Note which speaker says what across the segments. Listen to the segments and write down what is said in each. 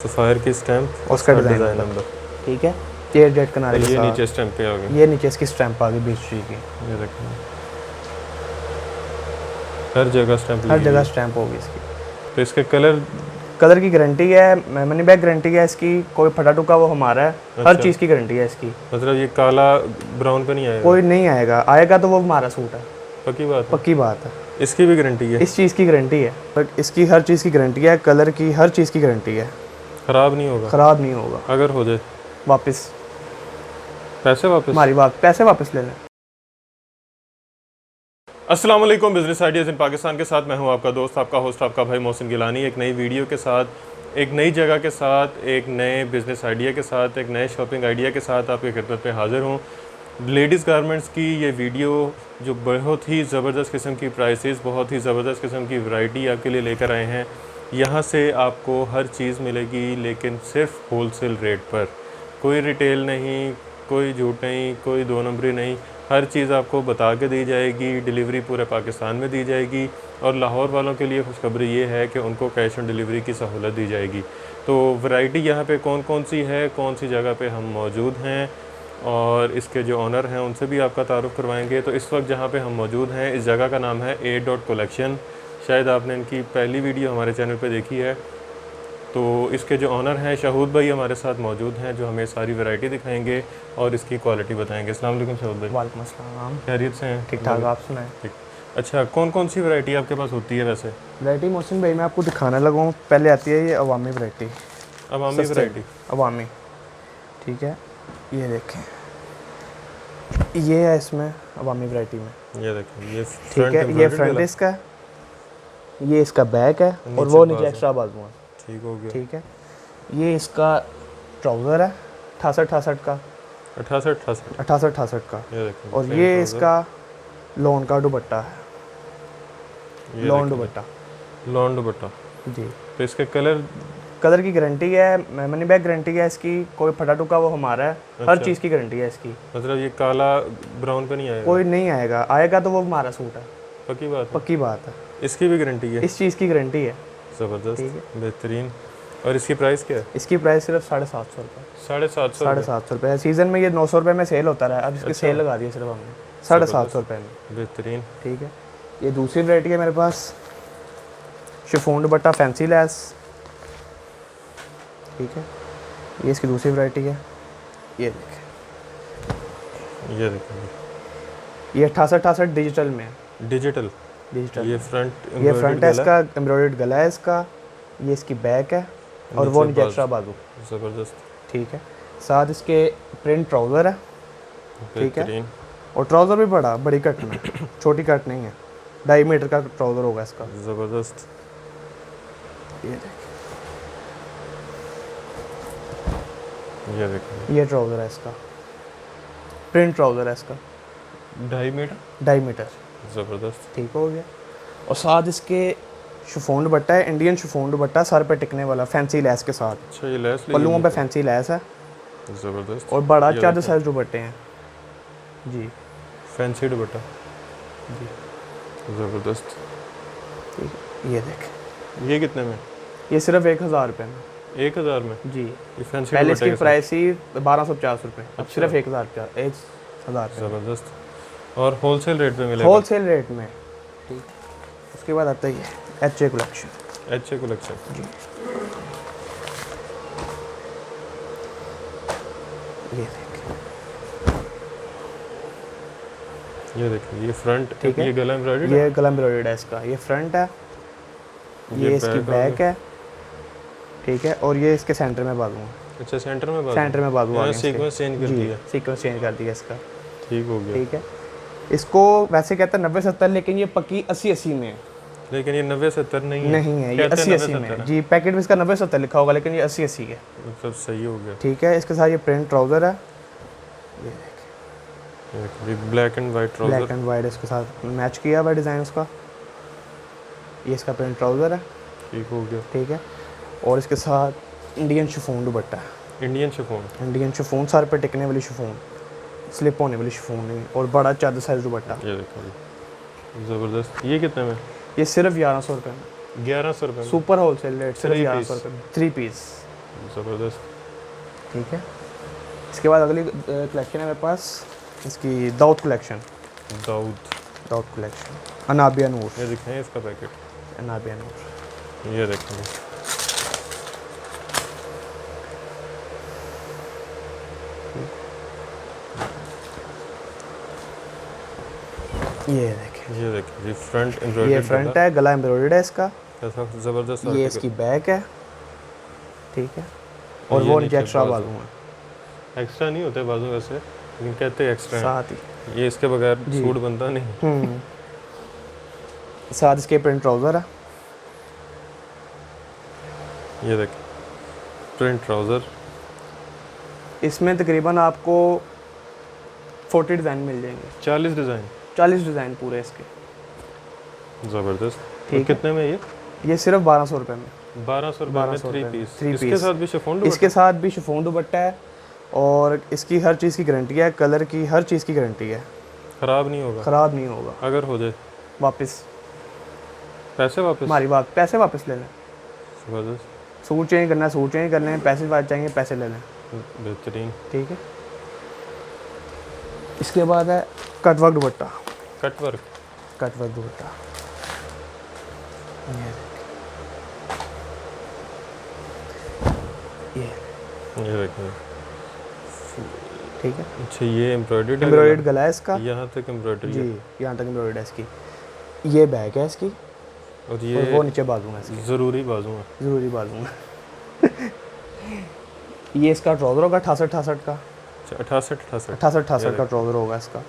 Speaker 1: Sapphire की stamp
Speaker 2: उसका
Speaker 1: design number.
Speaker 2: ठीक है, ये डेट किनारे के
Speaker 1: ये
Speaker 2: साथ
Speaker 1: नीचे स्टैम्प पे आ गई।
Speaker 2: ये नीचे इसकी स्टैंप आ गई 20 की।
Speaker 1: ये देखिए हर जगह स्टैम्प
Speaker 2: हर
Speaker 1: लगी
Speaker 2: जगह
Speaker 1: हुई है।
Speaker 2: स्टैंप होगी इसकी।
Speaker 1: तो इसके कलर
Speaker 2: कलर की गारंटी है, मनी बैक गारंटी है इसकी, कोई फटा टुका वो हमारा है। हर
Speaker 1: अच्छा,
Speaker 2: चीज़ की गारंटी है इसकी।
Speaker 1: मतलब ये काला ब्राउन पे नहीं आएगा?
Speaker 2: कोई नहीं आएगा, आएगा तो वो हमारा सूट है।
Speaker 1: पक्की बात है।
Speaker 2: पक्की बात है।
Speaker 1: इसकी भी गारंटी है?
Speaker 2: इस चीज़ की गारंटी है, बट इसकी हर चीज़ की गारंटी है, कलर की हर चीज़ की गारंटी है।
Speaker 1: ख़राब नहीं होगा?
Speaker 2: ख़राब नहीं होगा।
Speaker 1: अगर हो जाए
Speaker 2: वापस
Speaker 1: पैसे वापस?
Speaker 2: हमारी बात, पैसे वापस ले लें।
Speaker 1: अस्सलाम वालेकुम, बिज़नेस आइडियाज़ इन पाकिस्तान के साथ मैं हूं आपका दोस्त, आपका होस्ट, आपका भाई मोहसिन गिलानी। एक नई वीडियो के साथ, एक नई जगह के साथ, एक नए बिज़नेस आइडिया के साथ, एक नए शॉपिंग आइडिया के साथ आपकी खिदमत में हाज़िर हूं। लेडीज़ गारमेंट्स की ये वीडियो जो बहुत ही ज़बरदस्त किस्म की प्राइसेस, बहुत ही ज़बरदस्त किस्म की वैरायटी आपके लिए लेकर आए हैं। यहाँ से आपको हर चीज़ मिलेगी, लेकिन सिर्फ होलसेल रेट पर। कोई रिटेल नहीं, कोई झूठ नहीं, कोई दो नंबरी नहीं। हर चीज़ आपको बता के दी जाएगी। डिलीवरी पूरे पाकिस्तान में दी जाएगी। और लाहौर वालों के लिए खुशखबरी ये है कि उनको कैश ऑन डिलीवरी की सहूलत दी जाएगी। तो वैरायटी यहाँ पे कौन कौन सी है, कौन सी जगह पे हम मौजूद हैं, और इसके जो ऑनर हैं उनसे भी आपका तारुफ करवाएंगे। तो इस वक्त जहाँ पे हम मौजूद हैं, इस जगह का नाम है A.Collection। शायद आपने इनकी पहली वीडियो हमारे चैनल पे देखी है। तो इसके जो ऑनर हैं शहूद भाई हमारे साथ मौजूद हैं, जो हमें सारी वैरायटी दिखाएंगे और इसकी क्वालिटी बताएंगे। अस्सलाम वालेकुम शहूद भाई।
Speaker 2: वालेकुम अस्सलाम।
Speaker 1: खैरियत से हैं?
Speaker 2: ठीक ठाक, आप सुनाएं।
Speaker 1: ठीक। अच्छा, कौन कौन सी वैरायटी आपके पास होती है वैसे?
Speaker 2: वैरायटी मोहसिन भाई मैं आपको दिखाने लगा हूँ। पहले आती है ये अवामी वैरायटी,
Speaker 1: अवामी वैरायटी।
Speaker 2: अवामी, ठीक है। ये देखें, ये है इसमें अवामी वैरायटी में।
Speaker 1: ये देखें, ये
Speaker 2: ठीक है, ये फ्रंट इसका, ये इसका बैक है, और वो नीचे एक्स्ट्रा बाजू है।
Speaker 1: ठीक हो गया।
Speaker 2: ठीक है, ये इसका ट्राउज़र है 68 का,
Speaker 1: 68
Speaker 2: का।
Speaker 1: ये देखें,
Speaker 2: और ये इसका लॉन का दुपट्टा है, लॉन दुपट्टा।
Speaker 1: लॉन दुपट्टा
Speaker 2: जी।
Speaker 1: तो इसके कलर
Speaker 2: कलर की गारंटी है, मनी बैक गारंटी है इसकी, कोई फटा टुका वो हमारा है। हर चीज़ की गारंटी है इसकी।
Speaker 1: मतलब ये काला ब्राउन पे नहीं आएगा?
Speaker 2: कोई नहीं आएगा, आएगा तो वो हमारा सूट है।
Speaker 1: पक्की बात है?
Speaker 2: पक्की बात है।
Speaker 1: इसकी भी गारंटी है?
Speaker 2: इस चीज़ की गारंटी है।
Speaker 1: ज़बरदस्त, बेहतरीन। और इसकी प्राइस क्या है?
Speaker 2: इसकी प्राइस सिर्फ 750 रुपये।
Speaker 1: 750
Speaker 2: 750 रुपये। सीज़न में ये 900 रुपये में सेल होता रहा है, अब इसकी सेल लगा दी है सिर्फ हमने 750 रुपये में।
Speaker 1: बेहतरीन।
Speaker 2: ठीक है, ये दूसरी वैरायटी है मेरे पास, शिफॉन दुपट्टा फैंसी लेस। ठीक है, ये इसकी दूसरी वैरायटी है। ये देखें,
Speaker 1: ये देखें,
Speaker 2: ये 68 डिजिटल में है।
Speaker 1: डिजिटल।
Speaker 2: डिजिटल,
Speaker 1: ये
Speaker 2: फ्रंट है इसका, एम्ब्रॉयडर्ड गला है इसका। ये इसकी बैक है, और वो नीचे एक्स्ट्रा बाजू।
Speaker 1: ज़बरदस्त।
Speaker 2: ठीक है, साथ इसके प्रिंट ट्राउज़र है। ठीक है,
Speaker 1: बेहतरीन।
Speaker 2: और ट्राउज़र भी बड़ी कट में, छोटी कट नहीं है, 2.5 मीटर का ट्राउज़र होगा इसका।
Speaker 1: ज़बरदस्त।
Speaker 2: ये देखिए,
Speaker 1: ये देखें,
Speaker 2: ये ट्राउज़र है इसका, प्रिंट ट्राउज़र है इसका,
Speaker 1: 2.5 मीटर।
Speaker 2: 2.5 मीटर।
Speaker 1: ज़बरदस्त।
Speaker 2: ठीक हो गया। और साथ इसके शिफॉन दुपट्टा है, इंडियन शिफॉन दुपट्टा, सर पे टिकने वाला, फैंसी लेस के साथ।
Speaker 1: अच्छा, ये लेस
Speaker 2: पल्लुओं पे फैंसी लेस है,
Speaker 1: ज़बरदस्त।
Speaker 2: और बड़ा
Speaker 1: ये
Speaker 2: 4 साइज दुपट्टे हैं। जी,
Speaker 1: फैंसी दुपट्टा।
Speaker 2: जी,
Speaker 1: ज़बरदस्त।
Speaker 2: ठीक है। ये देखें,
Speaker 1: ये कितने में?
Speaker 2: ये सिर्फ 1000 रुपये में।
Speaker 1: 1000 में?
Speaker 2: जी,
Speaker 1: ये फैंसी
Speaker 2: पहले
Speaker 1: दुपट्टे
Speaker 2: इसकी
Speaker 1: के साथ?
Speaker 2: प्राइस ही 1250 रुपये, अब
Speaker 1: अच्छा।
Speaker 2: सिर्फ 1000 रुपये।
Speaker 1: ज़बरदस्त। और होलसेल रेट पे मिलेगा?
Speaker 2: होलसेल रेट में। ठीक, उसके बाद आता है HA कलेक्शन।
Speaker 1: HA collection.
Speaker 2: जी, ये देखें,
Speaker 1: ये देखिए, ये फ्रंट।
Speaker 2: ठीक है,
Speaker 1: ये गला एम्ब्रॉयडर्ड।
Speaker 2: ये गला एम्ब्रॉयडर्ड है इसका, ये फ्रंट है, ये इसकी बैक है। ठीक है, और ये इसके सेंटर में बाजू है।
Speaker 1: अच्छा, सेंटर में बाजू।
Speaker 2: सेंटर में बाजू आ गए इसके।
Speaker 1: सीक्वेंस चेंज कर दिया।
Speaker 2: सीक्वेंस चेंज कर दिया इसका।
Speaker 1: ठीक हो गया।
Speaker 2: ठीक है, इसको वैसे कहता है 90-70, लेकिन ये पक्की 80-80 में है।
Speaker 1: लेकिन ये 90-70 नहीं है?
Speaker 2: नहीं है, ये 80-80 में है। जी, पैकेट में इसका 90-70 लिखा होगा, लेकिन ये 80-80 है।
Speaker 1: मतलब सही हो गया।
Speaker 2: ठीक है, इसके साथ ये प्रिंट ट्राउज़र है, ये
Speaker 1: ये black and white trouser.
Speaker 2: Black and white इसके साथ मैच किया हुआ डिज़ाइन उसका। ये इसका प्रिंट ट्राउज़र है।
Speaker 1: ठीक हो गया।
Speaker 2: ठीक है, और इसके साथ इंडियन शिफॉन दुपट्टा है।
Speaker 1: Indian chiffon.
Speaker 2: Indian chiffon, sir पे टिकने वाली शिफॉन, स्लिप होने वाली शिफॉन नहीं, और बड़ा 4 साइज दुपट्टा।
Speaker 1: ये देखो जी, ज़बरदस्त। ये कितने में?
Speaker 2: ये सिर्फ 1100 रुपये में।
Speaker 1: 1100 रुपये में?
Speaker 2: सुपर होलसेल रेट, सिर्फ
Speaker 1: 3
Speaker 2: 1100 रुपये में, 3 पीस।
Speaker 1: ज़बरदस्त।
Speaker 2: ठीक है। इसके बाद अगली कलेक्शन है मेरे पास इसकी दाऊद कलेक्शन। दाऊद कलेक्शन अनाबिया नूर।
Speaker 1: ये दिखाएं इसका पैकेट।
Speaker 2: अनाबिया नूर
Speaker 1: ये देखेंगे,
Speaker 2: ये देखें,
Speaker 1: ये देखिए जी फ्रंट
Speaker 2: ये
Speaker 1: एम्ब्रॉयडरी।
Speaker 2: फ्रंट है, गला एम्ब्रॉयडर्ड है इसका।
Speaker 1: ऐसा ज़बरदस्त
Speaker 2: ये
Speaker 1: article।
Speaker 2: इसकी बैक है। ठीक है। और
Speaker 1: ये
Speaker 2: वो
Speaker 1: नीचे
Speaker 2: नीचे एक्स्ट्रा
Speaker 1: बाजू।
Speaker 2: बाजू है
Speaker 1: एक्स्ट्रा नहीं होते बाजू वैसे, लेकिन कहते हैं एक्स्ट्रा
Speaker 2: साथ ही।
Speaker 1: है। ये इसके बगैर
Speaker 2: जी।
Speaker 1: सूट बनता नहीं।
Speaker 2: साथ इसके प्रिंट ट्राउज़र है।
Speaker 1: ये देखिए प्रिंट ट्राउज़र।
Speaker 2: इसमें तकरीबन आपको 40 डिज़ाइन मिल जाएंगे।
Speaker 1: 40 डिज़ाइन।
Speaker 2: 40 डिज़ाइन पूरे इसके।
Speaker 1: ज़बरदस्त।
Speaker 2: ठीक
Speaker 1: और कितने में
Speaker 2: ये सिर्फ 1200 रुपये में।
Speaker 1: 1200 रुपये में
Speaker 2: 1200
Speaker 1: 3
Speaker 2: रुपये में,
Speaker 1: पीस।
Speaker 2: 3
Speaker 1: इसके
Speaker 2: पीस।
Speaker 1: साथ भी शिफॉन
Speaker 2: इसके साथ भी शिफॉन दुपट्टा है और इसकी हर चीज़ की गारंटी है, कलर की हर चीज़ की गारंटी है,
Speaker 1: ख़राब नहीं होगा।
Speaker 2: ख़राब नहीं होगा।
Speaker 1: अगर हो जाए
Speaker 2: वापस
Speaker 1: पैसे वापस।
Speaker 2: हमारी बात, पैसे वापस ले लें।
Speaker 1: ज़बरदस्त,
Speaker 2: सूट चेंज करना है सूट चेंज कर लें, पैसे वापस चाहिए पैसे ले लें।
Speaker 1: बेहतरीन।
Speaker 2: ठीक है। इसके बाद है कटवर्क दुपट्टा।
Speaker 1: कट वर्क
Speaker 2: दुपट्टा ये
Speaker 1: ये देखिए।
Speaker 2: ठीक है।
Speaker 1: अच्छा ये एम्ब्रॉयडर्ड
Speaker 2: एम्ब्रॉयडर्ड गला है इसका।
Speaker 1: यहाँ तक एम्ब्रॉयडरी
Speaker 2: जी,
Speaker 1: है।
Speaker 2: यहाँ तक एम्ब्रॉयडर्ड है इसकी। ये बैक है इसकी
Speaker 1: और
Speaker 2: और
Speaker 1: ये
Speaker 2: वो नीचे बाजू है इसकी,
Speaker 1: ज़रूरी बाजू है।
Speaker 2: ज़रूरी बाजू है। ये इसका ट्राउज़र होगा 68 का।
Speaker 1: 68
Speaker 2: का ट्राउज़र होगा इसका।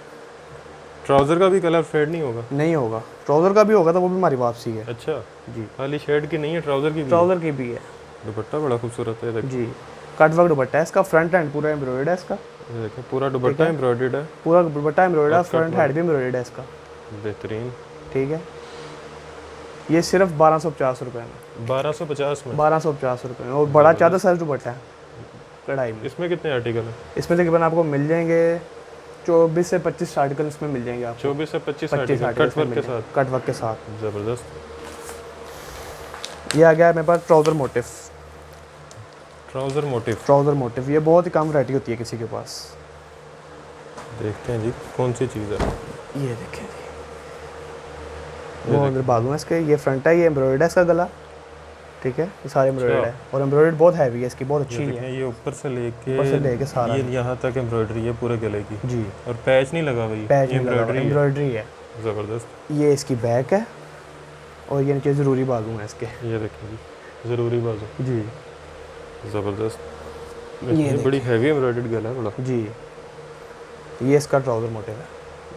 Speaker 1: ट्राउज़र का भी कलर फेड नहीं होगा।
Speaker 2: नहीं होगा, ट्राउज़र का भी होगा तो वो भी हमारी वापसी है।
Speaker 1: अच्छा
Speaker 2: जी,
Speaker 1: खाली शेड की नहीं है, ट्राउज़र की भी है।
Speaker 2: ट्राउज़र की भी है।
Speaker 1: दुपट्टा बड़ा खूबसूरत है। देखिए
Speaker 2: जी, कटवर्क दुपट्टा है इसका। फ्रंट एंड पूरा एम्ब्रॉयडर्ड है इसका।
Speaker 1: ये देखिए पूरा दुपट्टा एम्ब्रॉयडर्ड है।
Speaker 2: पूरा दुपट्टा एम्ब्रॉयडर्ड है,
Speaker 1: और
Speaker 2: फ्रंट हेड भी एम्ब्रॉयडर्ड है इसका।
Speaker 1: बेहतरीन।
Speaker 2: ठीक है। ये सिर्फ 1250 रुपये में।
Speaker 1: 1250 में।
Speaker 2: 1250 रुपये में। और बड़ा ज़्यादा साइज दुपट्टा है कढ़ाई में।
Speaker 1: इसमें कितने आर्टिकल हैं?
Speaker 2: इसमें तकरीबन आपको मिल जाएंगे 24 से 25 आर्टिकल इसमें मिल जाएंगे आपको।
Speaker 1: 24 से 25
Speaker 2: 25
Speaker 1: आर्टिकल कट वर्क के साथ।
Speaker 2: कटवर्क के साथ।
Speaker 1: ज़बरदस्त।
Speaker 2: ये आ गया है मेरे पास ट्राउज़र मोटिव।
Speaker 1: Trouser motive.
Speaker 2: ये बहुत ही कम वैरायटी होती है किसी के पास।
Speaker 1: देखते हैं जी कौन सी चीज़ है।
Speaker 2: ये देखें जी, वो अंदर बाजू है इसके। ये फ्रंट है, ये एम्ब्रॉयडर्ड है इसका गला। ठीक है, ये सारे एम्ब्रॉयडर्ड है और एम्ब्रॉयडर्ड बहुत हैवी है इसकी, बहुत अच्छी
Speaker 1: ये
Speaker 2: है।
Speaker 1: देखें, ये ऊपर से
Speaker 2: ऊपर से लेके सारा
Speaker 1: ये यहाँ तक एम्ब्रॉयडरी है पूरे गले की।
Speaker 2: जी,
Speaker 1: और पैच नहीं लगा भाई,
Speaker 2: पैच नहीं लगा, एम्ब्रॉयडरी है।
Speaker 1: ज़बरदस्त।
Speaker 2: ये इसकी बैक है और ये नीचे ज़रूरी बाजू है इसके।
Speaker 1: ये देखिए जी ज़रूरी बाजू।
Speaker 2: जी,
Speaker 1: ज़बरदस्त।
Speaker 2: ये
Speaker 1: बड़ी हैवी एम्ब्रॉयडर्ड गला है बड़ा।
Speaker 2: जी, ये इसका ट्राउज़र मोटिव है।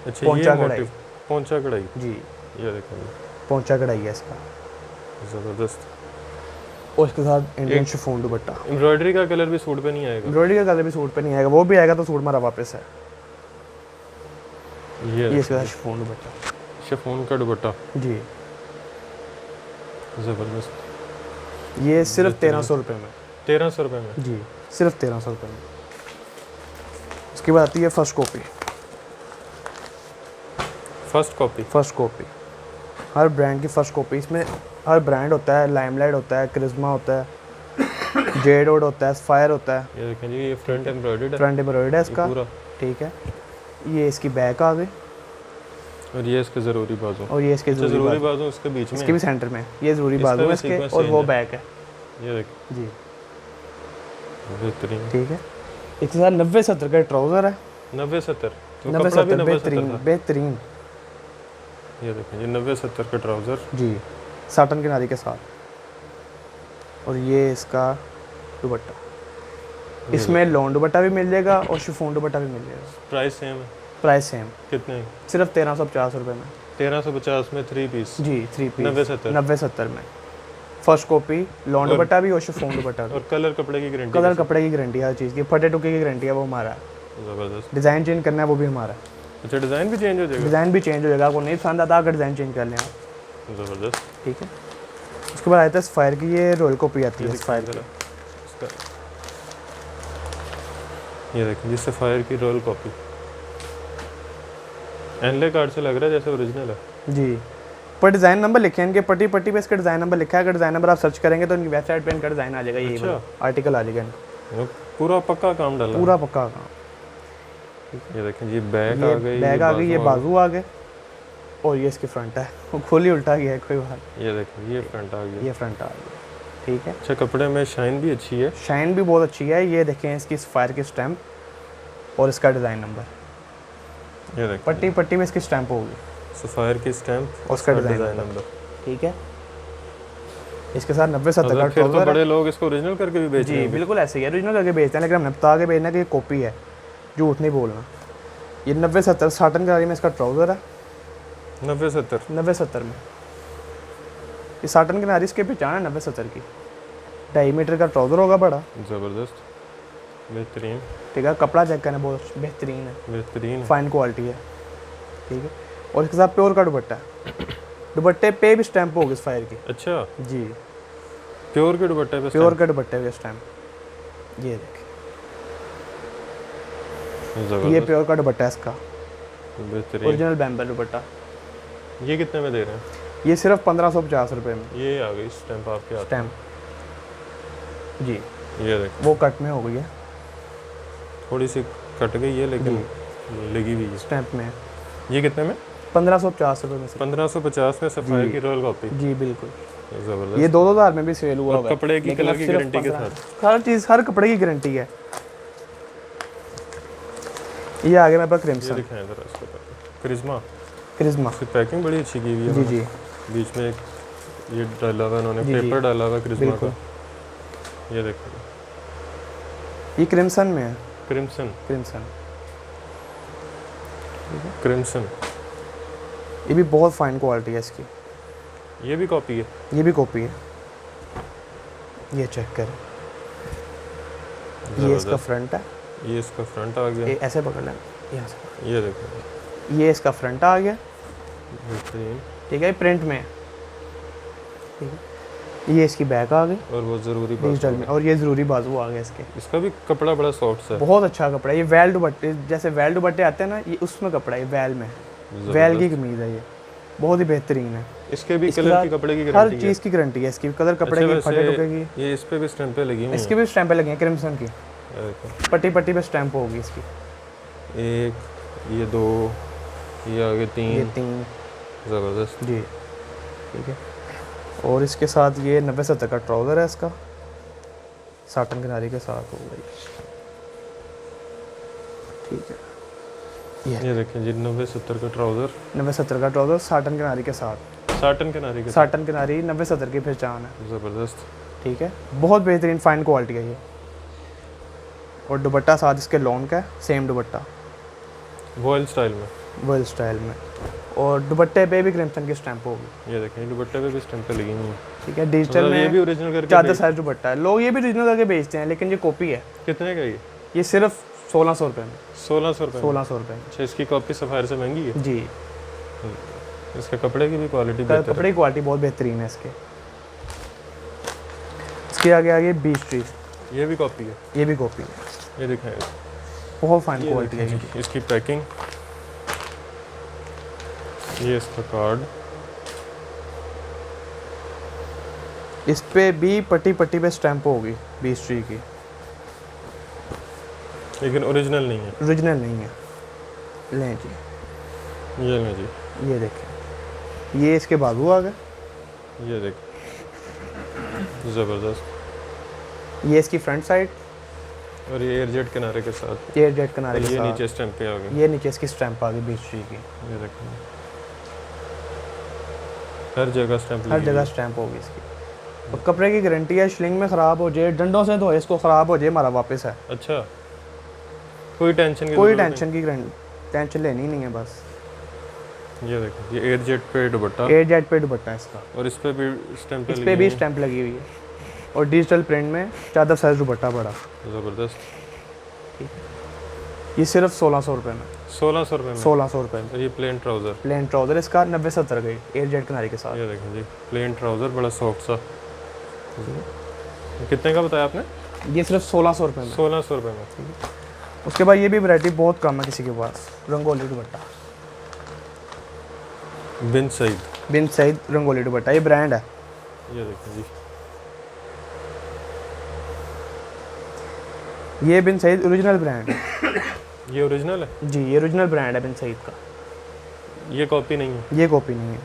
Speaker 1: अच्छा
Speaker 2: पोंचा
Speaker 1: ये
Speaker 2: कढ़ाई।
Speaker 1: मोटिव पोंचा कढ़ाई।
Speaker 2: जी,
Speaker 1: ये देखिए जी
Speaker 2: पोंचा कढ़ाई है इसका।
Speaker 1: ज़बरदस्त।
Speaker 2: और इसके साथ इंडियन शिफॉन दुपट्टा।
Speaker 1: एम्ब्रॉयडरी का कलर भी सूट पे नहीं आएगा।
Speaker 2: एम्ब्रॉयडरी का कलर भी सूट पे नहीं आएगा, वो भी आएगा तो सूट हमारा वापस है।
Speaker 1: ये
Speaker 2: इसके साथ शिफॉन दुपट्टा।
Speaker 1: शिफॉन का दुपट्टा।
Speaker 2: जी,
Speaker 1: ज़बरदस्त।
Speaker 2: ये सिर्फ 1300 रुपये में।
Speaker 1: 1300 रुपये में।
Speaker 2: जी, सिर्फ 1300 रुपये में। उसके बाद आती है फर्स्ट कॉपी। फर्स्ट कॉपी हर ब्रांड की फर्स्ट कॉपी। इसमें हर ब्रांड होता है, लाइमलाइट होता है, क्रिस्मा होता है, जेडोड होता है, फायर होता है।
Speaker 1: ये देखें जी ये फ्रंट एम्ब्रॉयडर्ड है।
Speaker 2: फ्रंट एम्ब्रॉयडर्ड है इसका।
Speaker 1: पूरा।
Speaker 2: ठीक है। ये इसकी बैक आ गई
Speaker 1: और ये इसके ज़रूरी बाजू।
Speaker 2: और ये इसके
Speaker 1: ज़रूरी
Speaker 2: ज़रूरी
Speaker 1: बाजू इसके बीच में।
Speaker 2: इसके भी सेंटर में ये ज़रूरी
Speaker 1: इसका
Speaker 2: बाजू
Speaker 1: भी
Speaker 2: है इसके
Speaker 1: sequence
Speaker 2: और
Speaker 1: change
Speaker 2: वो
Speaker 1: है।
Speaker 2: बैक है।
Speaker 1: ये देखिए
Speaker 2: जी,
Speaker 1: बेहतरीन।
Speaker 2: ठीक है। इसके साथ 90-70 का ट्राउज़र है।
Speaker 1: 90-70 तो
Speaker 2: 90-70
Speaker 1: कपड़ा भी 90-70
Speaker 2: बेहतरीन
Speaker 1: था।
Speaker 2: बेहतरीन।
Speaker 1: ये देखें ये 90-70 का ट्राउज़र।
Speaker 2: जी, साटन किनारी के साथ। और ये इसका दुपट्टा। इसमें लॉन दुपट्टा भी मिल जाएगा और शिफॉन दुपट्टा भी मिल जाएगा।
Speaker 1: प्राइस सेम है।
Speaker 2: प्राइस सेम,
Speaker 1: कितने?
Speaker 2: सिर्फ 1350 रुपये में।
Speaker 1: 1350 में 3 पीस।
Speaker 2: जी, 3 पीस
Speaker 1: 90-70
Speaker 2: 90-70 में। फर्स्ट कॉपी, लॉन दुपट्टा भी और शिफॉन दुपट्टा भी।
Speaker 1: और कलर कपड़े की गारंटी।
Speaker 2: कलर कपड़े की गारंटी हर चीज़ की। फटे टुके की गारंटी है, वो हमारा है।
Speaker 1: ज़बरदस्त।
Speaker 2: डिज़ाइन चेंज करना है वो भी हमारा है।
Speaker 1: अच्छा डिज़ाइन भी चेंज हो जाएगा।
Speaker 2: डिज़ाइन भी चेंज हो जाएगा, आपको नहीं पसंद आता अगर डिज़ाइन चेंज कर लें आप।
Speaker 1: ज़बरदस्त।
Speaker 2: ठीक है। उसके बाद आता है फायर की, ये रॉयल कॉपी आती है फायर की।
Speaker 1: ये देखें जिससे फायर की रॉयल कॉपी एनले कार्ड से लग रहा है जैसे ओरिजिनल है।
Speaker 2: जी, ऊपर डिज़ाइन नंबर लिखे हैं इनके, पट्टी पट्टी पे इसका डिज़ाइन नंबर लिखा है। अगर डिज़ाइन नंबर आप सर्च करेंगे तो इनकी वेबसाइट पे इनका डिज़ाइन आ जाएगा, यही वाला आर्टिकल आ जाएगा इनका।
Speaker 1: पूरा पक्का काम डाला,
Speaker 2: पूरा पक्का काम।
Speaker 1: ये देखें जी बैक आ गई,
Speaker 2: बैग आ गई, ये बाजू आ गए, और ये इसकी फ्रंट है, वो खोली उल्टा गया है कोई बात।
Speaker 1: ये देखें ये फ्रंट आ गया,
Speaker 2: ये फ्रंट आ गया, ठीक है।
Speaker 1: अच्छा कपड़े में शाइन भी अच्छी है,
Speaker 2: शाइन भी बहुत अच्छी है। ये देखें इसकी सफ़ायर की स्टैम्प और इसका डिज़ाइन नंबर,
Speaker 1: ये देखें
Speaker 2: पट्टी पट्टी में इसकी स्टैम्प होगी,
Speaker 1: सफायर की स्टैम्प
Speaker 2: और उसका डिज़ाइन
Speaker 1: नंबर,
Speaker 2: ठीक है। इसके साथ 90-70 का
Speaker 1: फिर तो
Speaker 2: ट्राउज़र
Speaker 1: बड़े
Speaker 2: है।
Speaker 1: लोग इसको ओरिजिनल करके भी बेच रहे
Speaker 2: जी
Speaker 1: हैं।
Speaker 2: बिल्कुल ऐसे ही है, ओरिजिनल करके बेचते हैं, लेकिन हमने बता के बेचना कि ये कॉपी है, झूठ नहीं बोलना। ये 90-70 साटन कनारी में इसका ट्राउज़र है,
Speaker 1: 90-70
Speaker 2: में। ये साटन कनारी इसके पहचान है 90-70 की। 2.5 मीटर का ट्राउज़र होगा बड़ा,
Speaker 1: ज़बरदस्त, बेहतरीन,
Speaker 2: ठीक है। कपड़ा चेक करना बहुत बेहतरीन है,
Speaker 1: बेहतरीन,
Speaker 2: फाइन क्वालिटी है, ठीक है। और इसके साथ प्योर का दुपट्टा है, दुपट्टे पे भी स्टैम्प होगी सफ़ायर की।
Speaker 1: अच्छा
Speaker 2: जी
Speaker 1: प्योर के दुपट्टे पे
Speaker 2: प्योर का दुपट्टे पे स्टैम्प, ये देखिए, ये
Speaker 1: ज़बरदस्त,
Speaker 2: प्योर का दुपट्टा है इसका,
Speaker 1: बेहतरीन।
Speaker 2: ओरिजिनल बैम्बल दुपट्टा।
Speaker 1: ये कितने में दे रहे हैं?
Speaker 2: ये सिर्फ 1550 रुपये में
Speaker 1: ये आ गई स्टैम्प आपके हाथ
Speaker 2: स्टैम्प, जी।
Speaker 1: में। ये देखें
Speaker 2: वो कट में हो गई है,
Speaker 1: थोड़ी सी कट गई है लेकिन लगी हुई है,
Speaker 2: स्टैम्प में है।
Speaker 1: ये कितने में?
Speaker 2: 1550 रुपये में से,
Speaker 1: 1550 में सफायर की रोल कॉपी,
Speaker 2: जी बिल्कुल।
Speaker 1: ज़बरदस्त।
Speaker 2: ये 2-2000 में भी सेल हुआ
Speaker 1: और
Speaker 2: हुआ है,
Speaker 1: कपड़े की
Speaker 2: लेकिन
Speaker 1: कलर
Speaker 2: अब
Speaker 1: की
Speaker 2: सिर्फ
Speaker 1: गारंटी के
Speaker 2: 15
Speaker 1: साथ,
Speaker 2: हर चीज़, हर कपड़े की गारंटी है। ये आगे मेरे पास
Speaker 1: ये
Speaker 2: क्रिम्सन,
Speaker 1: दिखाएं ज़रा इसको, करिश्मा,
Speaker 2: क्रिस्मा,
Speaker 1: इसकी पैकिंग बड़ी अच्छी की हुई है।
Speaker 2: जी जी
Speaker 1: बीच में एक ये डाला हुआ इन्होंने,
Speaker 2: जी, जी।
Speaker 1: पेपर डाला हुआ करिश्मा
Speaker 2: बिल्कुल।
Speaker 1: का, ये देखो
Speaker 2: ये क्रिम्सन में है,
Speaker 1: क्रिम्सन,
Speaker 2: क्रिम्सन।
Speaker 1: क्रिम्सन,
Speaker 2: ये भी बहुत फाइन क्वालिटी है इसकी,
Speaker 1: ये भी कॉपी है,
Speaker 2: ये भी कॉपी है। ये चेक करें, ये इसका
Speaker 1: ज़बरदस्त।
Speaker 2: फ्रंट है,
Speaker 1: ये इसका फ्रंट आ गया,
Speaker 2: ये ऐसे पकड़ लें, यहाँ से,
Speaker 1: ये देखो
Speaker 2: ये इसका फ्रंट आ गया,
Speaker 1: बेहतरीन,
Speaker 2: ठीक है। ये प्रिंट में है, ठीक है। ये इसकी बैक आ गई
Speaker 1: और बहुत ज़रूरी बात,
Speaker 2: डिजिटल में, और ये ज़रूरी बाजू आ गया इसके।
Speaker 1: इसका भी कपड़ा बड़ा सॉफ्ट सा है,
Speaker 2: बहुत अच्छा कपड़ा है ये। वैल दुपट्टे, जैसे वैल दुपट्टे आते हैं ना, ये उसमें कपड़ा है, ये वैल में है, वैल की कमीज है, ये बहुत ही बेहतरीन है।
Speaker 1: इसके भी
Speaker 2: इसके
Speaker 1: कलर
Speaker 2: साथ
Speaker 1: की कपड़े की
Speaker 2: हर
Speaker 1: गारंटी है।
Speaker 2: चीज़ की गारंटी है इसकी, कलर कपड़े
Speaker 1: अच्छा,
Speaker 2: की,
Speaker 1: वैसे
Speaker 2: फटे टुके की,
Speaker 1: ये इस पे भी स्टैंपें लगी हुई
Speaker 2: इसकी भी स्टैंपें लगी हैं क्रिम्सन की,
Speaker 1: हैं, देखो।
Speaker 2: पट्टी पट्टी पे स्टैंप होगी इसकी।
Speaker 1: एक, ये दो, ये आगे
Speaker 2: ये
Speaker 1: 3,
Speaker 2: 3,
Speaker 1: ज़बरदस्त,
Speaker 2: जी ठीक है। और इसके साथ ये 90-70 का ट्राउज़र है इसका, साटन किनारी के साथ होगा ये, ठीक है।
Speaker 1: ये देखें जी 90-70 का ट्राउज़र,
Speaker 2: 90-70 का ट्राउज़र साटन किनारी के साथ,
Speaker 1: साटन किनारे के साथ,
Speaker 2: साटन किनारी 90-70 की पहचान है,
Speaker 1: ज़बरदस्त,
Speaker 2: ठीक है। बहुत बेहतरीन फाइन क्वालिटी है ये। और दुपट्टा साथ इसके लॉन का है, सेम दुपट्टा
Speaker 1: वॉयल स्टाइल में,
Speaker 2: वर्ल्ड स्टाइल में, और दुपट्टे पे भी क्रिम्सन की स्टैंप होगी,
Speaker 1: ये देखें दुपट्टे पे भी स्टैंपें लगी हुई हैं,
Speaker 2: ठीक है। डिजिटल
Speaker 1: मतलब ये भी
Speaker 2: में
Speaker 1: ओरिजिनल करके
Speaker 2: ज़्यादा साइज दुपट्टा है, लोग ये भी ओरिजिनल करके बेचते हैं, लेकिन ये कॉपी है।
Speaker 1: कितने का
Speaker 2: ये सिर्फ 1600 रुपये में,
Speaker 1: 1600 रुपये में।
Speaker 2: 1600 रुपये में,
Speaker 1: अच्छा, इसकी कॉपी सफायर से महंगी है,
Speaker 2: जी।
Speaker 1: इसके कपड़े की भी क्वालिटी बेहतर
Speaker 2: कपड़े की क्वालिटी बहुत बेहतरीन है इसके। इसके आगे आगे बीच ट्री,
Speaker 1: है। ये भी कॉपी है,
Speaker 2: ये भी कॉपी है,
Speaker 1: ये दिखाएं,
Speaker 2: बहुत फाइन क्वालिटी है ये।
Speaker 1: इसकी पैकिंग, ये इसका कार्ड,
Speaker 2: इस पे भी पट्टी पट्टी पे स्टैंप होगी बीच ट्री की,
Speaker 1: लेकिन ओरिजिनल नहीं है।
Speaker 2: ओरिजिनल नहीं है। लें जी,
Speaker 1: ये लें जी,
Speaker 2: ये देखें, ये इसके बाजू आ गए,
Speaker 1: ये देख, ज़बरदस्त,
Speaker 2: ये इसकी फ्रंट साइड,
Speaker 1: और ये एयरजेट किनारे के साथ,
Speaker 2: ये जेट किनारे
Speaker 1: और
Speaker 2: के
Speaker 1: ये
Speaker 2: साथ,
Speaker 1: नीचे स्टैंपें आ गई,
Speaker 2: ये नीचे इसकी स्टैंप आ गई बीच ट्री की,
Speaker 1: ये देखो हर जगह स्टैंप
Speaker 2: हर जगह स्टैंप होगी इसकी। और कपड़े की गारंटी है, शिलिंग में ख़राब हो जाए, डंडों से धोए इसको ख़राब हो जाए, हमारा वापस है।
Speaker 1: अच्छा, कोई टेंशन की
Speaker 2: कोई
Speaker 1: ज़रूरत
Speaker 2: टेंशन की टेंशन लेनी नहीं है बस।
Speaker 1: नहीं। ये देखो, ये एयरजेट पे दुपट्टा,
Speaker 2: एयर जेट पे दुपट्टा है इसका,
Speaker 1: और इस पे भी स्टैंपें
Speaker 2: इस
Speaker 1: लगी
Speaker 2: पे भी
Speaker 1: हुई हैं।
Speaker 2: स्टैंप लगी हुई है, और डिजिटल प्रिंट में चादर साइज दुपट्टा बड़ा।
Speaker 1: ज़बरदस्त,
Speaker 2: ये सिर्फ 1600 रुपये में,
Speaker 1: 1600 रुपये में,
Speaker 2: 1600 रुपये में।
Speaker 1: और ये प्लेन ट्राउज़र,
Speaker 2: प्लेन ट्राउज़र इसका 90-70 गई एयर जेट किनारे के साथ।
Speaker 1: ये देखें जी, प्लेन ट्राउज़र बड़ा सॉफ्ट सा, कितने का बताया आपने?
Speaker 2: ये सिर्फ 1600 रुपये में।
Speaker 1: 1600 रुपये में।
Speaker 2: उसके बाद ये भी वैरायटी बहुत कम है किसी के पास, रंगोली दुपट्टा,
Speaker 1: बिन सईद,
Speaker 2: बिन सईद रंगोली दुपट्टा, ये ब्रांड है।
Speaker 1: ये देखें जी,
Speaker 2: ये बिन सईद ओरिजिनल ब्रांड है
Speaker 1: ये ओरिजिनल है,
Speaker 2: जी, ये ओरिजिनल ब्रांड है बिन सईद का,
Speaker 1: ये कॉपी नहीं है।
Speaker 2: ये कॉपी नहीं है।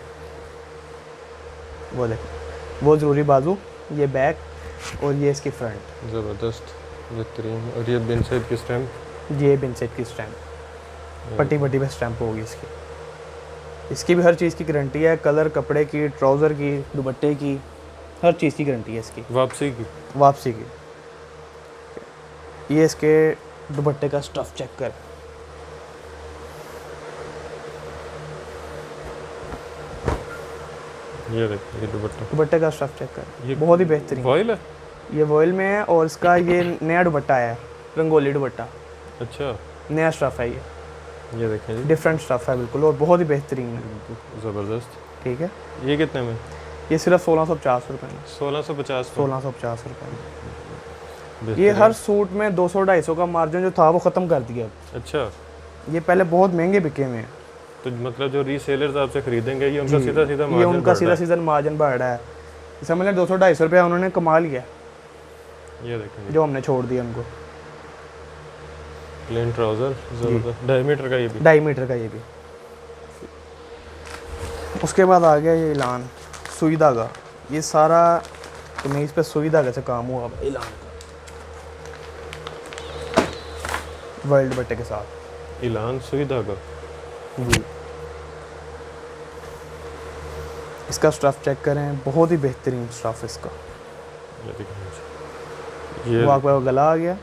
Speaker 2: वो देख, वो ज़रूरी बाजू, ये बैक और ये इसकी फ्रंट,
Speaker 1: ज़बरदस्त बेहतरीन। और ये बिन सईद की स्टैम्प,
Speaker 2: ये बिन सईद की स्टैम्प, पट्टी पट्टी पे स्टैम्प होगी इसकी। इसकी भी हर चीज़ की गारंटी है, कलर, कपड़े की, ट्राउज़र की, दुपट्टे की, हर चीज़ की गारंटी है इसकी,
Speaker 1: वापसी की।
Speaker 2: वापसी की। ये इसके दुपट्टे का स्टफ़ चेक कर,
Speaker 1: ये देखिए ये दुपट्टा,
Speaker 2: दुपट्टे का स्टफ़ चेक कर,
Speaker 1: ये
Speaker 2: बहुत ही बेहतरीन।
Speaker 1: वॉइल है।
Speaker 2: ये वॉयल में है और इसका ये नया दुपट्टा आया है, रंगोली दुपट्टा,
Speaker 1: अच्छा,
Speaker 2: नया स्टफ़ है
Speaker 1: ये देखें जी,
Speaker 2: डिफरेंट स्टफ़ है बिल्कुल, और बहुत ही बेहतरीन है।
Speaker 1: ज़बरदस्त।
Speaker 2: ठीक है,
Speaker 1: ये कितने में?
Speaker 2: ये सिर्फ 1650 रुपये में,
Speaker 1: 1650 में।
Speaker 2: 1650 रुपये में।
Speaker 1: बेहतरीन।
Speaker 2: ये हर सूट में 200-250 का मार्जिन जो था वो ख़त्म कर दिया।
Speaker 1: अच्छा,
Speaker 2: ये पहले बहुत महंगे बिके हुए हैं,
Speaker 1: तो मतलब जो रीसेलर्स आपसे खरीदेंगे ये उनका
Speaker 2: जी,
Speaker 1: सीधा सीधा
Speaker 2: ये
Speaker 1: मार्जिन
Speaker 2: उनका
Speaker 1: बढ़ रहा
Speaker 2: सीधा सीधा मार्जिन बढ़ रहा है। समझ लें 200-250 रुपया उन्होंने कमा लिया,
Speaker 1: है। ये देखें जी,
Speaker 2: जो हमने छोड़ दिया उनको।
Speaker 1: प्लेन ट्राउज़र ज़बरदस्त, 2.5 मीटर का ये भी।
Speaker 2: 2.5 मीटर का ये भी। उसके बाद आ गया ये ऐलान सुई धागा, ये सारा कमीज पे सुई धागे से काम हुआ ऐलान का, वर्ल्ड दुपट्टे के साथ
Speaker 1: इलान सुई धागा।
Speaker 2: जी। इसका स्टफ़ चेक करें, बहुत ही बेहतरीन स्टफ़ इसका।
Speaker 1: ये देखें जी,
Speaker 2: वो आपका गला आ गया,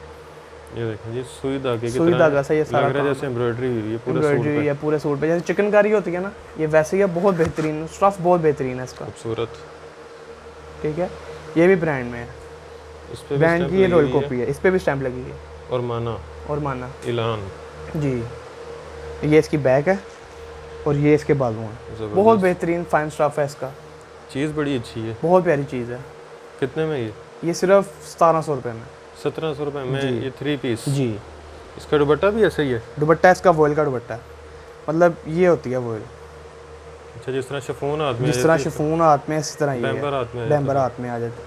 Speaker 1: ये देखें जी, सुई धागे की
Speaker 2: सुई
Speaker 1: तरह
Speaker 2: धागा से ये सारा
Speaker 1: लग रहा है
Speaker 2: काम
Speaker 1: जैसे एम्ब्रॉयडरी हुई है पूरे सूट
Speaker 2: एम्ब्रॉयडरी
Speaker 1: पे।
Speaker 2: है पूरे सूट पे, जैसे चिकनकारी होती है ना, ये वैसे ही है। बहुत बेहतरीन स्टफ़, बहुत बेहतरीन है इसका।
Speaker 1: खूबसूरत।
Speaker 2: ठीक है, ये भी ब्रांड में है,
Speaker 1: इस पे भी
Speaker 2: ब्रांड
Speaker 1: स्टैम्प
Speaker 2: की ये
Speaker 1: लगी
Speaker 2: रोल
Speaker 1: हुई है।
Speaker 2: कॉपी है, इस पे भी स्टैंप लगी है
Speaker 1: और माना
Speaker 2: और माना
Speaker 1: इलान।
Speaker 2: जी। ये इसकी बैक है और ये इसके बाजू हैं,
Speaker 1: ज़बरदस्त।
Speaker 2: बहुत बेहतरीन फाइन स्टफ़ है इसका,
Speaker 1: चीज़ बड़ी अच्छी है।
Speaker 2: बहुत प्यारी चीज़ है।
Speaker 1: कितने में
Speaker 2: ये सिर्फ 1700 रुपये में
Speaker 1: 1700 रुपये में
Speaker 2: जी।
Speaker 1: ये 3 पीस।
Speaker 2: जी।
Speaker 1: इसका दुपट्टा भी ऐसा ही है।
Speaker 2: दुपट्टा इसका वॉयल का दुपट्टा है, मतलब ये होती है वॉयल,
Speaker 1: अच्छा, जिस तरह शिफॉन हाथ में
Speaker 2: जिस तरह शिफॉन हाथ में इसी तरह ये
Speaker 1: बैम्बर हाथ में आ
Speaker 2: बैम्बर
Speaker 1: जाता
Speaker 2: हाथ में आ जाता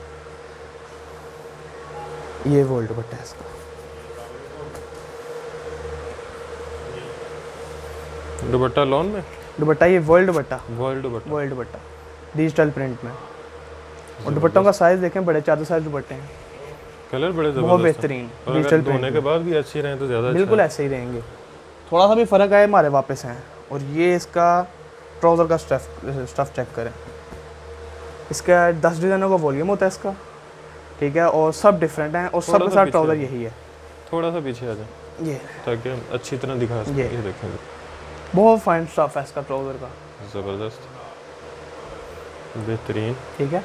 Speaker 2: है। ये वॉयल दुपट्टा है इसका।
Speaker 1: है। दुपट्टा लॉन में,
Speaker 2: दुपट्टा ये वॉयल दुपट्टा,
Speaker 1: वॉइल दुपट्टा।
Speaker 2: वॉयल दुपट्टा डिजिटल प्रिंट में। और दुपट्टों का साइज़ देखें, बड़े चादर साइज दुपट्टे हैं,
Speaker 1: कलर बड़े
Speaker 2: बहुत
Speaker 1: ज़बरदस्त हैं।
Speaker 2: बेहतरीन
Speaker 1: और
Speaker 2: डिजिटल
Speaker 1: अगर धोने
Speaker 2: प्रिंट
Speaker 1: के
Speaker 2: में।
Speaker 1: बाद भी अच्छी रहें तो ज़्यादा अच्छा
Speaker 2: बिल्कुल
Speaker 1: है।
Speaker 2: ऐसे ही रहेंगे, थोड़ा सा भी फ़र्क आए हमारे वापस हैं। और ये इसका ट्राउज़र का स्टफ़ चेक करें, इसका 10 डिज़ाइनों का वॉल्यूम होता है इसका। ठीक है, और सब डिफरेंट हैं और
Speaker 1: थोड़ा
Speaker 2: सब के
Speaker 1: सा
Speaker 2: साथ
Speaker 1: पीछे
Speaker 2: ट्राउज़र
Speaker 1: आ जाओ।
Speaker 2: यही है।
Speaker 1: थोड़ा सा पीछे आ जाए
Speaker 2: ये
Speaker 1: ताकि हम अच्छी तरह दिखा सकें।
Speaker 2: ये।
Speaker 1: ये देखेंगे,
Speaker 2: बहुत फाइन स्टफ़ है इसका ट्राउज़र का।
Speaker 1: ज़बरदस्त, बेहतरीन।
Speaker 2: ठीक है,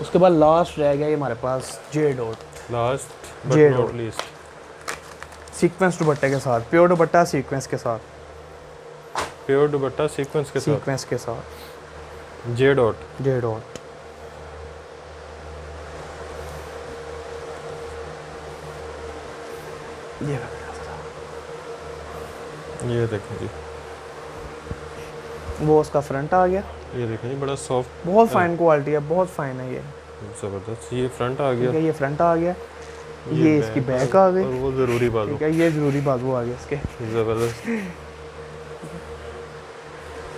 Speaker 2: उसके बाद लास्ट रह गया ये हमारे पास J dot,
Speaker 1: last but
Speaker 2: J
Speaker 1: not
Speaker 2: dot।
Speaker 1: Least,
Speaker 2: sequence दुपट्टे के साथ, प्योर दुपट्टा सीक्वेंस के साथ,
Speaker 1: प्योर दुपट्टा सीक्वेंस के साथ,
Speaker 2: सीक्वेंस के साथ
Speaker 1: जे डॉट।
Speaker 2: J dot.
Speaker 1: ये देखें जी,
Speaker 2: वो उसका फ्रंट आ गया,
Speaker 1: ये देखें जी, बड़ा सॉफ्ट,
Speaker 2: बहुत फाइन क्वालिटी है, बहुत फाइन है ये।
Speaker 1: ज़बरदस्त। ये फ्रंट आ गया,
Speaker 2: ठीक है, ये फ्रंट आ गया, ये इसकी बैक आ गई।
Speaker 1: और वो ज़रूरी बाजू।
Speaker 2: ठीक है, ये ज़रूरी बाजू आ गया इसके।
Speaker 1: ज़बरदस्त,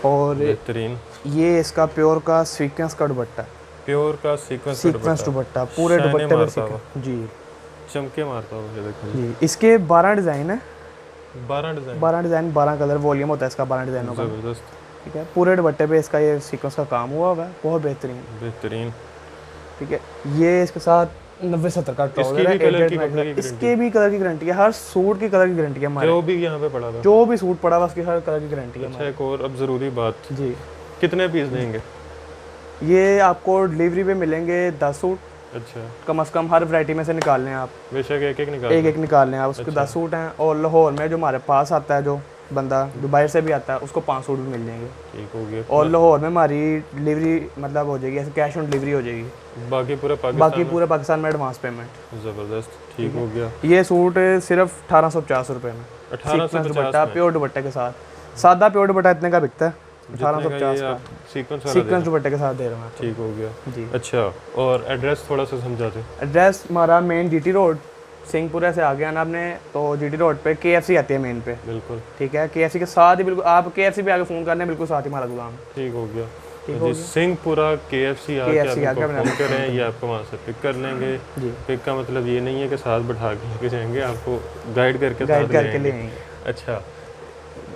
Speaker 2: और
Speaker 1: बेहतरीन।
Speaker 2: ये इसका प्योर का सीक्वेंस का दुपट्टा,
Speaker 1: प्योर का सीक्वेंस
Speaker 2: सीक्वेंस दुपट्टा पूरे
Speaker 1: शाइने
Speaker 2: दुपट्टे पे
Speaker 1: मारता
Speaker 2: सीक्वेंस जी
Speaker 1: चमके मारता हुआ। ये देखें जी,
Speaker 2: जी। इसके 12 डिज़ाइन है,
Speaker 1: 12 डिज़ाइन।
Speaker 2: 12 डिज़ाइन 12 कलर वॉल्यूम होता है इसका 12 डिज़ाइनों का।
Speaker 1: ज़बरदस्त,
Speaker 2: ठीक है, पूरे दुपट्टे पे इसका ये सीक्वेंस का काम हुआ है, बहुत बेहतरीन।
Speaker 1: बेहतरीन।
Speaker 2: ठीक है, ये इसके साथ 90-70 का ट्राउजर है,
Speaker 1: भी कलर की
Speaker 2: 88
Speaker 1: कपड़े की
Speaker 2: इसके भी कलर की गारंटी है, हर सूट की कलर की गारंटी है हमारे,
Speaker 1: जो भी यहाँ पे पड़ा था।
Speaker 2: जो भी सूट पड़ा हुआ उसकी हर कलर की गारंटी है
Speaker 1: अच्छा, एक और अब ज़रूरी बात,
Speaker 2: हमारी। जी,
Speaker 1: कितने पीस देंगे?
Speaker 2: ये आपको डिलीवरी पे मिलेंगे 10 सूट
Speaker 1: अच्छा,
Speaker 2: कम से कम, हर वैरायटी में से निकाल लें आप,
Speaker 1: बेशक एक एक निकाल
Speaker 2: एक एक निकाल लें आप। उसके
Speaker 1: अच्छा।
Speaker 2: 10 सूट हैं, और लाहौर में जो हमारे पास आता है, जो बंदा जो बाहर से भी आता है, उसको 5 सूट भी मिल जाएंगे।
Speaker 1: ठीक हो गया।
Speaker 2: और लाहौर में हमारी डिलीवरी मतलब हो जाएगी, ऐसे कैश ऑन डिलीवरी हो जाएगी,
Speaker 1: बाकी पूरा
Speaker 2: बाकी
Speaker 1: पाकिस्तान
Speaker 2: पूरे पाकिस्तान में एडवांस पेमेंट।
Speaker 1: में? ज़बरदस्त, ठीक हो गया।
Speaker 2: ये सूट सिर्फ 1850 रुपये में,
Speaker 1: 1850
Speaker 2: दुपट्टा
Speaker 1: में।
Speaker 2: प्योर दुपट्टे के साथ। सादा प्योर दुपट्टा इतने का बिकता है, 1850 का
Speaker 1: सीक्वेंस वाला
Speaker 2: सीक्वेंस दुपट्टे के साथ दे रहा हूँ आपको।
Speaker 1: ठीक हो गया
Speaker 2: जी।
Speaker 1: अच्छा, और एड्रेस थोड़ा सा समझा दें।
Speaker 2: एड्रेस हमारा मेन जीटी रोड, सिंहपुरा से आगे आना आपने तो जीटी रोड पे केएफसी आती है मेन पे,
Speaker 1: बिल्कुल
Speaker 2: ठीक है। केएफसी के साथ ही बिल्कुल आप केएफसी पे आगे फ़ोन करने बिल्कुल साथ ही हमारा दुकान।
Speaker 1: ठीक हो गया।
Speaker 2: ठीक
Speaker 1: तो
Speaker 2: हो
Speaker 1: जी सिंहपुरा केएफसी आके आप
Speaker 2: KFC आके
Speaker 1: इनको फ़ोन करें या आपको वहाँ से पिक कर लेंगे।
Speaker 2: जी,
Speaker 1: पिक का मतलब ये नहीं है कि साथ बैठा के लेके जाएंगे, आपको गाइड करके
Speaker 2: गाइड
Speaker 1: साथ
Speaker 2: करके
Speaker 1: ले
Speaker 2: ले
Speaker 1: आएंगे।
Speaker 2: आएंगे।
Speaker 1: अच्छा,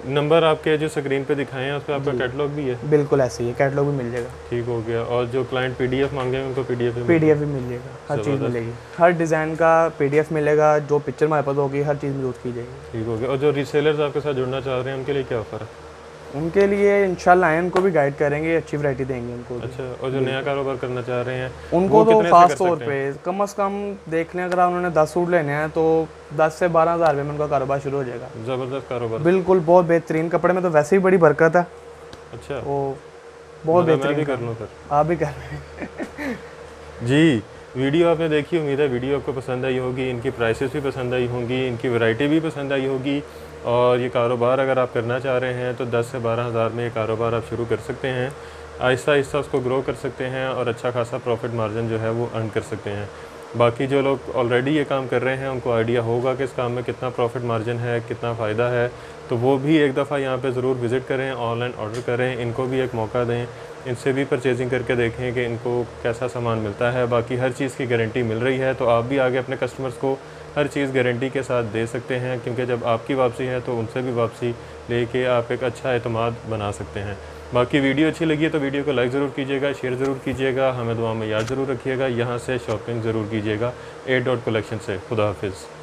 Speaker 1: नंबर आपके जो स्क्रीन पे दिखाए हैं उस पर आपका कैटलॉग भी है।
Speaker 2: बिल्कुल ऐसे ही है, कैटलॉग भी मिल जाएगा,
Speaker 1: ठीक हो गया। और जो क्लाइंट पीडीएफ मांगे उनको पीडीएफ भी
Speaker 2: पीडीएफ भी मिल जाएगा, हर चीज़ मिलेगी, हर डिज़ाइन का पीडीएफ मिलेगा, जो पिक्चर हमारे पास होगी हर चीज़ यूज़ की जाएगी।
Speaker 1: ठीक हो गया। और जो रीसेलर्स आपके साथ जुड़ना चाह रहे हैं उनके लिए क्या ऑफर है?
Speaker 2: उनके लिए इंशाल्लाह आए, उनको भी गाइड करेंगे, अच्छी वैरायटी देंगे उनको भी।
Speaker 1: अच्छा, और जो नया कारोबार करना चाह रहे हैं
Speaker 2: उनको
Speaker 1: वो
Speaker 2: तो
Speaker 1: कितने से
Speaker 2: खास
Speaker 1: कर
Speaker 2: तौर
Speaker 1: सकते हैं?
Speaker 2: पे कम से कम देख लें, अगर उन्होंने 10 सूट लेने हैं तो 10 से 12 हज़ार रुपये में उनका कारोबार शुरू हो जाएगा।
Speaker 1: ज़बरदस्त कारोबार।
Speaker 2: बिल्कुल बहुत बेहतरीन, कपड़े में तो वैसे ही बड़ी बरकत है,
Speaker 1: अच्छा,
Speaker 2: वो बहुत
Speaker 1: मतलब मैं
Speaker 2: बेहतरीन
Speaker 1: भी
Speaker 2: काम।
Speaker 1: कर लूँ फिर।
Speaker 2: आप भी कर रहे हैं।
Speaker 1: जी, वीडियो आपने देखी, उम्मीद है वीडियो आपको पसंद आई होगी, इनकी प्राइसेस भी पसंद आई होंगी, इनकी वैरायटी भी पसंद आई होगी। और ये कारोबार अगर आप करना चाह रहे हैं तो 10 से 12 हज़ार में ये कारोबार आप शुरू कर सकते हैं। आहिस्ता आहिस्ता उसको ग्रो कर सकते हैं और अच्छा खासा प्रॉफिट मार्जिन जो है वो अर्न कर सकते हैं। बाकी जो लोग ऑलरेडी ये काम कर रहे हैं उनको आइडिया होगा कि इस काम में कितना प्रॉफिट मार्जिन है, कितना फ़ायदा है, तो वो भी एक दफ़ा यहाँ पे ज़रूर विज़िट करें, ऑनलाइन ऑर्डर करें, इनको भी एक मौका दें, इनसे भी परचेजिंग करके देखें कि इनको कैसा सामान मिलता है। बाकी हर चीज़ की गारंटी मिल रही है, तो आप भी आगे अपने कस्टमर्स को हर चीज़ गारंटी के साथ दे सकते हैं, क्योंकि जब आपकी वापसी है तो उनसे भी वापसी लेके आप एक अच्छा एतमाद बना सकते हैं। बाकी वीडियो अच्छी लगी है तो वीडियो को लाइक ज़रूर कीजिएगा, शेयर ज़रूर कीजिएगा, हमें दुआ में याद ज़रूर रखिएगा। यहाँ से शॉपिंग ज़रूर कीजिएगा A.Collection से। खुदा हाफिज़।